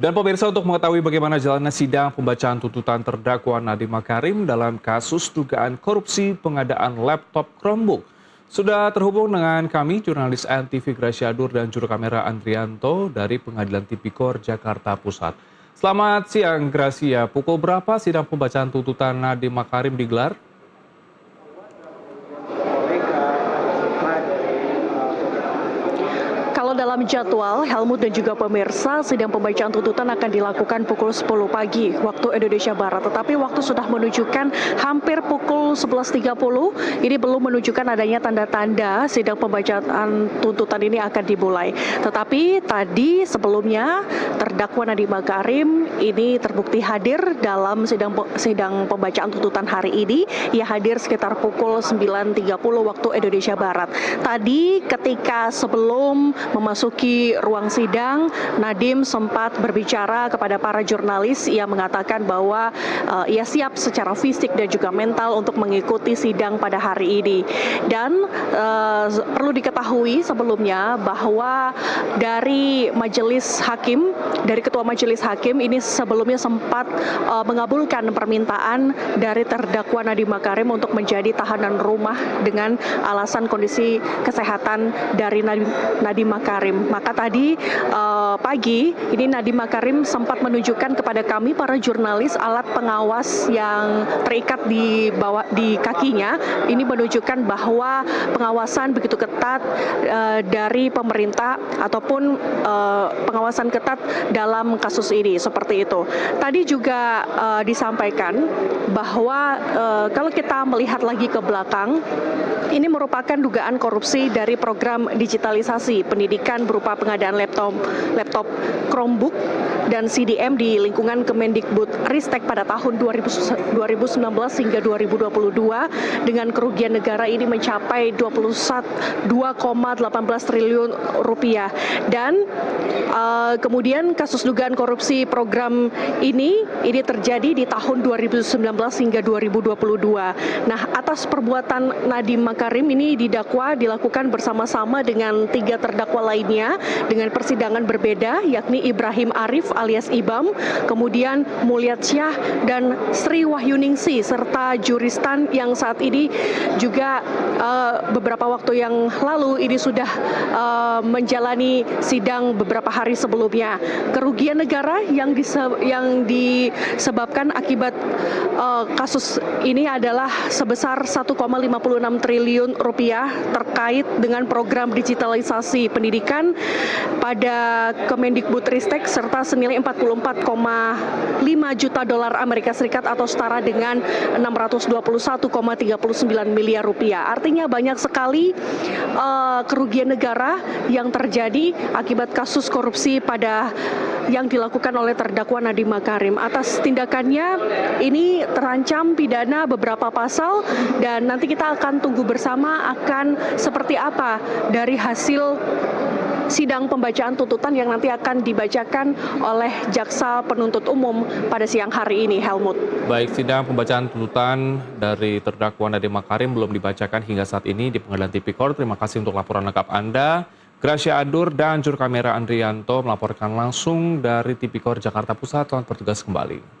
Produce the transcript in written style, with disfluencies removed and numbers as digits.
Dan pemirsa, untuk mengetahui bagaimana jalannya sidang pembacaan tuntutan terdakwa Nadiem Makarim dalam kasus dugaan korupsi pengadaan laptop Chromebook. Sudah terhubung dengan kami jurnalis NTV Gracia Adur dan juru kamera Andrianto dari Pengadilan Tipikor Jakarta Pusat. Selamat siang Gracia, pukul berapa sidang pembacaan tuntutan Nadiem Makarim digelar? Kalau dalam jadwal, Helmut dan juga pemirsa, sidang pembacaan tuntutan akan dilakukan pukul 10 pagi waktu Indonesia Barat. Tetapi waktu sudah menunjukkan hampir pukul 11.30, ini belum menunjukkan adanya tanda-tanda sidang pembacaan tuntutan ini akan dimulai. Tetapi tadi sebelumnya, terdakwa Nadiem Makarim ini terbukti hadir dalam sidang pembacaan tuntutan hari ini. Ia hadir sekitar pukul 9.30 waktu Indonesia Barat. Tadi ketika sebelum memasuki ruang sidang, Nadiem sempat berbicara kepada para jurnalis. Ia mengatakan bahwa ia siap secara fisik dan juga mental untuk mengikuti sidang pada hari ini. Dan perlu diketahui sebelumnya bahwa dari majelis hakim, dari ketua majelis hakim ini sebelumnya sempat mengabulkan permintaan dari terdakwa Nadiem Makarim untuk menjadi tahanan rumah dengan alasan kondisi kesehatan dari Nadiem Makarim. Maka tadi pagi ini Nadiem Makarim sempat menunjukkan kepada kami para jurnalis alat pengawas yang terikat di kakinya. Ini menunjukkan bahwa pengawasan begitu ketat dari pemerintah ataupun pengawasan ketat dalam kasus ini, seperti itu. Tadi juga disampaikan bahwa kalau kita melihat lagi ke belakang, ini merupakan dugaan korupsi dari program digitalisasi pendidikan berupa pengadaan laptop Chromebook dan CDM di lingkungan Kemendikbudristek pada tahun 2019 hingga 2022 dengan kerugian negara ini mencapai 2,18 triliun rupiah. Dan kemudian kasus dugaan korupsi program ini terjadi di tahun 2019 hingga 2022. Nah, atas perbuatan Nadiem Makarim ini dilakukan bersama-sama dengan 3 terdakwa lainnya dengan persidangan berbeda, yakni Ibrahim Arif alias Ibam, kemudian Mulyatsyah dan Sri Wahyuningsi serta Juristan yang saat ini juga beberapa waktu yang lalu ini sudah menjalani sidang beberapa hari sebelumnya. Kerugian negara yang disebabkan akibat kasus ini adalah sebesar 1,56 triliun rupiah terkait dengan program digitalisasi pendidikan pada Kemendikbudristek serta senilai 44,5 juta dolar Amerika Serikat atau setara dengan 621,39 miliar rupiah. Artinya banyak sekali kerugian negara yang terjadi akibat kasus korupsi yang dilakukan oleh terdakwa Nadiem Makarim. Atas tindakannya ini terancam pidana beberapa pasal dan nanti kita akan tunggu bersama akan seperti apa dari hasil sidang pembacaan tuntutan yang nanti akan dibacakan oleh jaksa penuntut umum pada siang hari ini, Helmut. Baik, sidang pembacaan tuntutan dari terdakwa Nadiem Makarim belum dibacakan hingga saat ini di Pengadilan Tipikor. Terima kasih untuk laporan lengkap Anda. Gracia Adur dan juru kamera Andrianto melaporkan langsung dari Tipikor Jakarta Pusat. Selamat bertugas kembali.